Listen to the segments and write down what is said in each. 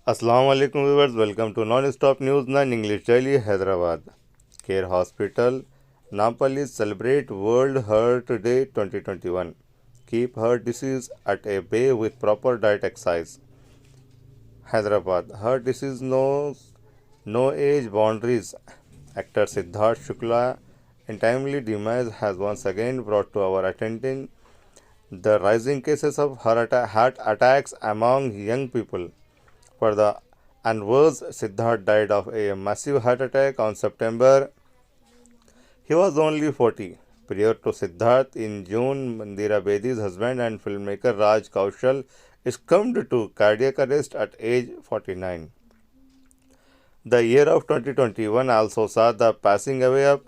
Assalamu alaikum viewers, welcome to Non-Stop News 9 English Daily Hyderabad. Care Hospital, Nampally celebrate World Heart Day 2021. Keep heart disease at a bay with proper diet exercise. Hyderabad, heart disease knows no age boundaries. Actor Siddharth Shukla untimely demise has once again brought to our attention the rising cases of heart attacks among young people. For the unversed, Siddharth died of a massive heart attack on September. He was only 40. Prior to Siddharth, in June, Mandira Bedi's husband and filmmaker Raj Kaushal succumbed to cardiac arrest at age 49. The year of 2021 also saw the passing away of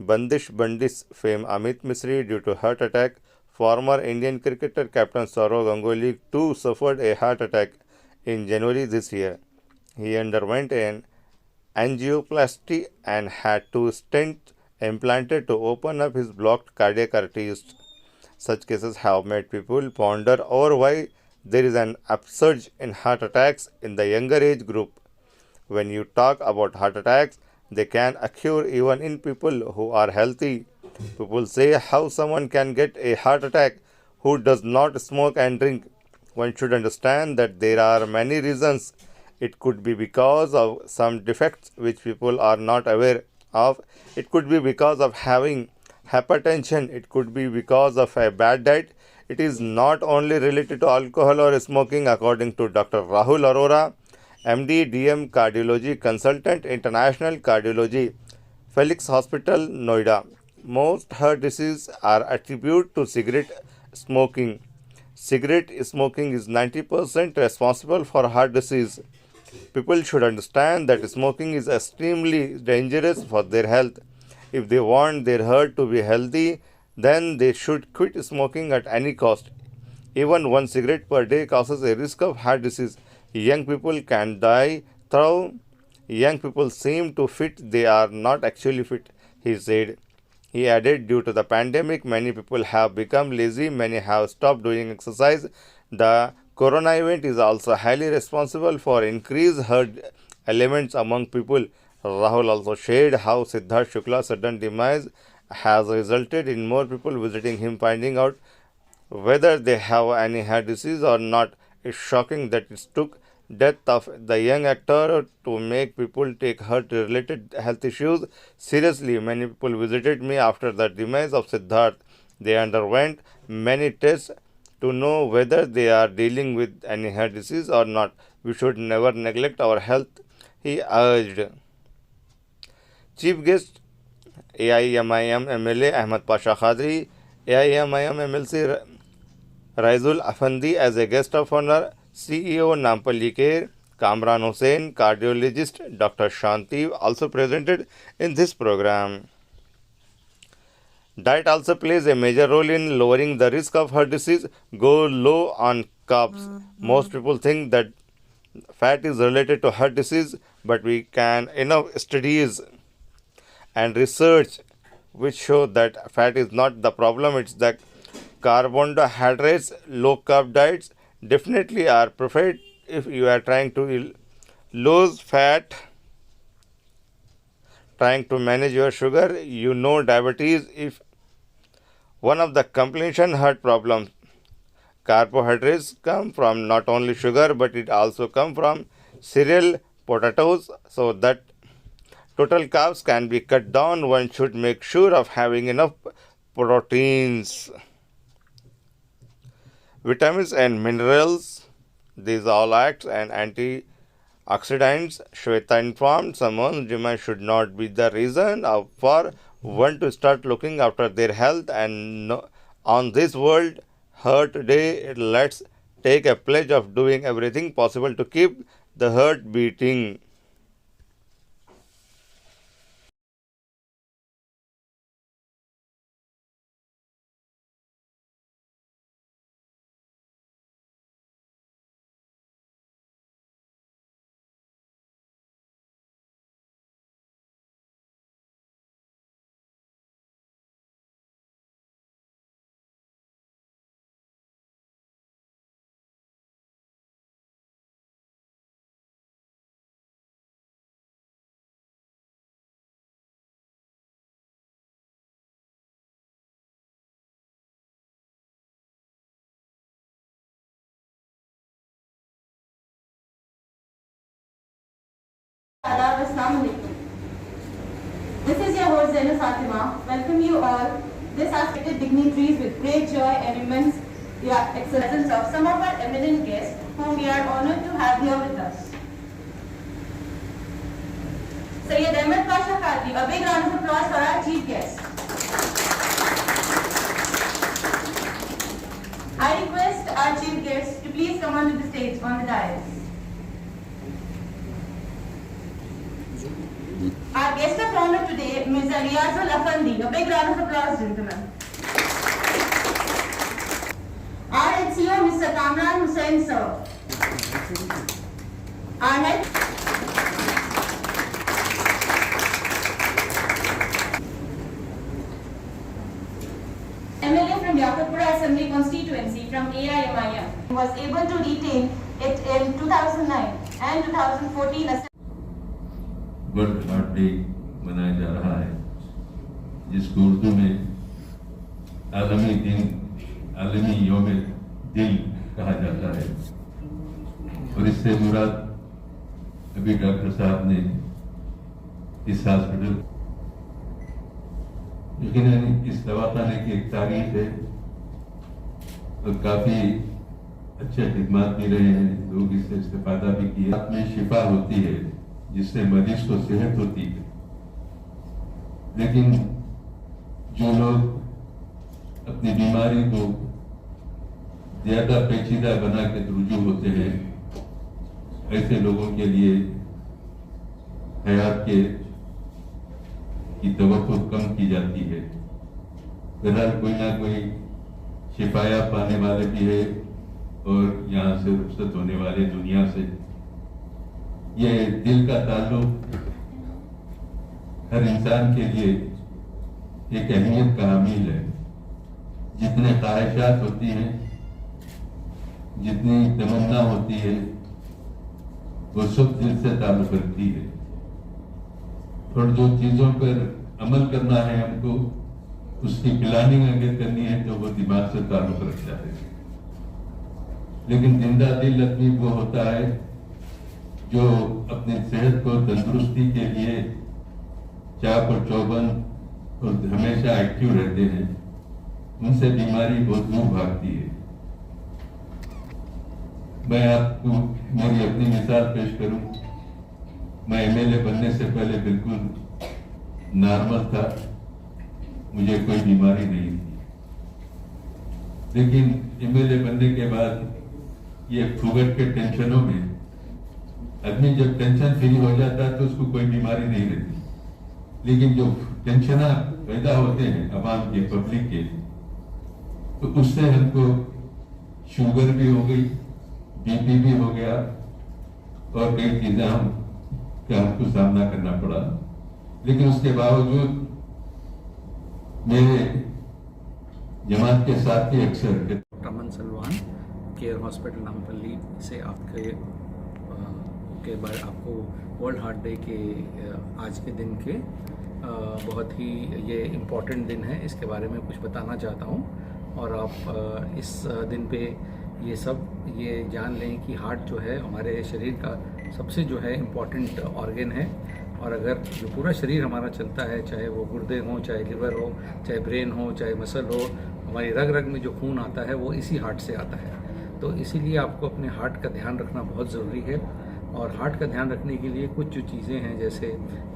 Bandish Bandis fame Amit Misri due to heart attack. Former Indian cricketer captain Saurav Ganguly too suffered a heart attack in January this year. He underwent an angioplasty and had two stents implanted to open up his blocked cardiac arteries. Such cases have made people ponder over why there is an upsurge in heart attacks in the younger age group. When you talk about heart attacks, they can occur even in people who are healthy. People say how someone can get a heart attack who does not smoke and drink. One should understand that there are many reasons. It could be because of some defects which people are not aware of. It could be because of having hypertension. It could be because of a bad diet. It is not only related to alcohol or smoking, according to Dr. Rahul Arora, MD, DM, Cardiology Consultant, International Cardiology, Felix Hospital, Noida. Most heart diseases are attributed to cigarette smoking. Cigarette smoking is 90% responsible for heart disease. People should understand that smoking is extremely dangerous for their health. If they want their heart to be healthy, then they should quit smoking at any cost. Even one cigarette per day causes a risk of heart disease. Young people can die through. Young people seem to fit, they are not actually fit, he said. He added, due to the pandemic, many people have become lazy, many have stopped doing exercise. The corona event is also highly responsible for increased herd elements among people. Rahul also shared how Siddharth Shukla's sudden demise has resulted in more people visiting him, finding out whether they have any heart disease or not. It's shocking that it took death of the young actor to make people take heart-related health issues seriously. Many people visited me after the demise of Siddharth. They underwent many tests to know whether they are dealing with any heart disease or not. We should never neglect our health, he urged. Chief guest AIMIM MLA Ahmad Pasha Khadri, AIMIM MLC Raizul Afandi as a guest of honor, CEO Nampally Care, Kamran Hussain, cardiologist Dr. Shanti also presented in this program. Diet also plays a major role in lowering the risk of heart disease. Go low on carbs. Most people think that fat is related to heart disease, but we can enough studies and research which show that fat is not the problem, it's the carbohydrates. Low carb diets definitely are preferred if you are trying to lose fat, trying to manage your sugar. You know, diabetes if one of the complication heart problems. Carbohydrates come from not only sugar but it also come from cereal, potatoes, so that total carbs can be cut down. One should make sure of having enough proteins, vitamins and minerals. These all acts and antioxidants. Shweta informed someone's demand should not be the reason for one to start looking after their health. And on this World Heart Day, let's take a pledge of doing everything possible to keep the heart beating. Adab, Assalamu alaikum. This is your host Zainab Fatima. Welcome you all, this respected dignitaries, with great joy and immense excellence of some of our eminent guests whom we are honored to have here with us. Sayyid Ahmed Pasha Qadri, a big round of applause for our chief guest. I request our chief guest to please come onto the stage on the dais. Our guest of honor today, Ms. Riyazul Afandi. A big round of applause, gentlemen. Our HCO, Mr. Kamran Hussain, sir. Our head MLA from Yakutpura Assembly constituency from AIMIM was able to retain it in 2009 and 2014. World heart day मनाया जा रहा है, जिसको उर्दू में आलमी दिन, आलमी यौम दिल कहा जाता है। और इससे मुराद अभी डॉक्टर साहब ने इस हॉस्पिटल, यकीनन इस दवाखाने की एक तारीफ है और काफ़ी अच्छे खिदमत भी रहे हैं, लोग इससे इस्तेफादा भी किए। आप में शिफा होती है जिससे मरीज को सेहत होती है, लेकिन जो लोग अपनी बीमारी को ज्यादा पेचीदा बना के रुजू होते हैं, ऐसे लोगों के लिए हयात की तवक्को कम की जाती है। फिलहाल कोई ना कोई शिफाया पाने वाले भी है और यहाँ से रुखसत होने वाले दुनिया से। ये दिल का ताल्लुक हर इंसान के लिए एक अहमियत का हामिल है। जितने ख्वाहिशात होती हैं, जितनी तमन्ना होती है, वो सब दिल से ताल्लुक रखती है। और जो चीज़ों पर अमल करना है हमको, उसकी प्लानिंग अगर करनी है तो वो दिमाग से ताल्लुक रखता है। लेकिन जिंदा दिल आदमी वो होता है जो अपनी सेहत को तंदुरुस्ती के लिए चाक और चौबंद और हमेशा एक्टिव रहते हैं, उनसे बीमारी बहुत दूर भागती है। मैं आपको मेरी अपनी मिसाल पेश करूं, मैं एमएलए बनने से पहले बिल्कुल नॉर्मल था, मुझे कोई बीमारी नहीं थी। लेकिन एमएलए बनने के बाद ये फुगट के टेंशनों में आदमी जब टेंशन फ्री हो जाता है तो उसको कोई बीमारी नहीं रहती। लेकिन जो टेंशन पैदा होते हैं अवाम के, पब्लिक के, तो उससे हमको शुगर भी हो गई, बीपी भी हो गया और कई चीजें हमको सामना करना पड़ा। लेकिन उसके बावजूद मेरे जमात के साथी अक्सर Raman Salwan care hospital Nampally से आपको वर्ल्ड हार्ट डे के आज के दिन के बहुत ही ये इम्पॉर्टेंट दिन है, इसके बारे में कुछ बताना चाहता हूँ। और आप इस दिन पे ये जान लें कि हार्ट जो है हमारे शरीर का सबसे जो है इम्पॉर्टेंट ऑर्गन है। और अगर जो पूरा शरीर हमारा चलता है, चाहे वो गुर्दे हों, चाहे लिवर हो, चाहे ब्रेन हो, चाहे मसल हो, हमारी रग रग में जो खून आता है वो इसी हार्ट से आता है। तो इसीलिए आपको अपने हार्ट का ध्यान रखना बहुत ज़रूरी है। और हार्ट का ध्यान रखने के लिए कुछ जो चीज़ें हैं, जैसे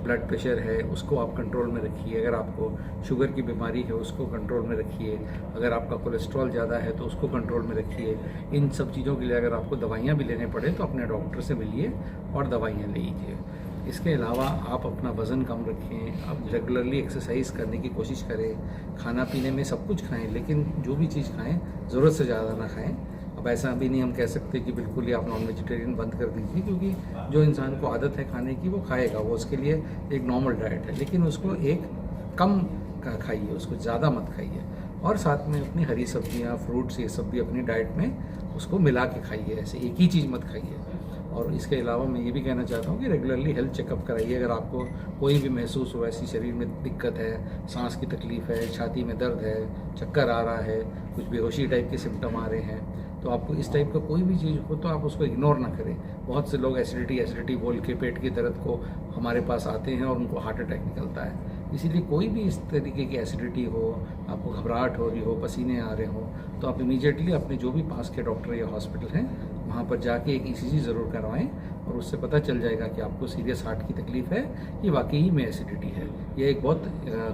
ब्लड प्रेशर है उसको आप कंट्रोल में रखिए, अगर आपको शुगर की बीमारी है उसको कंट्रोल में रखिए, अगर आपका कोलेस्ट्रॉल ज़्यादा है तो उसको कंट्रोल में रखिए। इन सब चीज़ों के लिए अगर आपको दवाइयाँ भी लेने पड़े तो अपने डॉक्टर से मिलिए और दवाइयाँ ले लीजिए। इसके अलावा आप अपना वज़न कम रखें, आप रेगुलरली एक्सरसाइज करने की कोशिश करें, खाना पीने में सब कुछ खाएं, लेकिन जो भी चीज़ खाएं ज़रूरत से ज़्यादा ना खाएं। अब ऐसा भी नहीं हम कह सकते कि बिल्कुल ही आप नॉन वेजिटेरियन बंद कर दीजिए, क्योंकि जो इंसान को आदत है खाने की वो खाएगा, वो उसके लिए एक नॉर्मल डाइट है, लेकिन उसको एक कम खाइए, उसको ज़्यादा मत खाइए। और साथ में अपनी हरी सब्जियाँ, फ्रूट्स, ये सब भी अपनी डाइट में उसको मिला के खाइए, ऐसे एक ही चीज़ मत खाइए। और इसके अलावा मैं ये भी कहना चाहता हूँ कि रेगुलरली हेल्थ चेकअप कराइए। अगर आपको कोई भी महसूस हो, ऐसी शरीर में दिक्कत है, सांस की तकलीफ़ है, छाती में दर्द है, चक्कर आ रहा है, कुछ बेहोशी टाइप के सिम्टम आ रहे हैं, तो आपको इस टाइप का कोई भी चीज़ हो तो आप उसको इग्नोर ना करें। बहुत से लोग एसिडिटी बोल के पेट की दर्द को हमारे पास आते हैं और उनको हार्ट अटैक निकलता है। इसीलिए कोई भी इस तरीके की एसिडिटी हो, आपको घबराहट हो रही हो, पसीने आ रहे हो, तो आप इमीडिएटली अपने जो भी पास के डॉक्टर या हॉस्पिटल हैं वहाँ पर जाके एक ECG ज़रूर करवाएं और उससे पता चल जाएगा कि आपको सीरियस हार्ट की तकलीफ़ है कि वाकई ही में एसिडिटी है। ये एक बहुत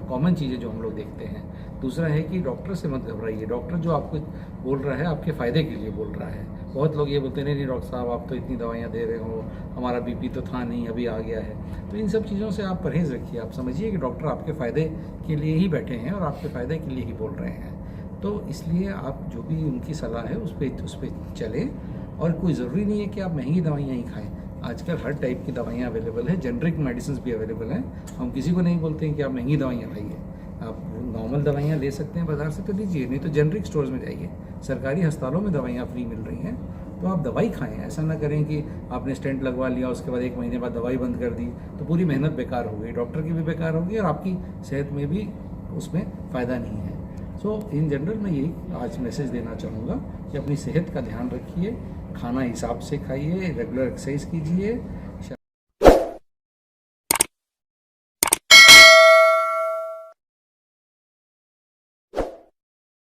कॉमन चीज़ है जो हम लोग देखते हैं। दूसरा है कि डॉक्टर से मत घबराइए। डॉक्टर जो आपको बोल रहा है आपके फ़ायदे के लिए बोल रहा है। बहुत लोग ये बोलते हैं नहीं डॉक्टर साहब आप तो इतनी दवाइयाँ दे रहे हो, हमारा BP तो था नहीं अभी आ गया है। तो इन सब चीज़ों से आप परहेज़ रखिए। आप समझिए कि डॉक्टर आपके फ़ायदे के लिए ही बैठे हैं और आपके फ़ायदे के लिए ही बोल रहे हैं। तो इसलिए आप जो भी उनकी सलाह है उस पर चलें और कोई ज़रूरी नहीं है कि आप महंगी दवाइयाँ ही खाएँ। आजकल हर टाइप की दवाइयाँ अवेलेबल है, जेनरिक मेडिसिन भी अवेलेबल हैं। हम किसी को नहीं बोलते हैं कि आप महंगी दवाइयाँ खाइए। आप नॉर्मल दवाइयाँ ले सकते हैं बाज़ार से तो लीजिए, नहीं तो जेनरिक स्टोर्स में जाइए। सरकारी अस्पतालों में दवाइयाँ फ्री मिल रही हैं, तो आप दवाई खाएं। ऐसा ना करें कि आपने स्टेंट लगवा लिया उसके बाद 1 महीने बाद दवाई बंद कर दी तो पूरी मेहनत बेकार हो गई, डॉक्टर की भी बेकार होगी और आपकी सेहत में भी उसमें फ़ायदा नहीं है। सो इन जनरल मैं यही आज मैसेज देना चाहूँगा कि अपनी सेहत का ध्यान रखिए, खाना हिसाब से खाइए, रेगुलर एक्सरसाइज कीजिए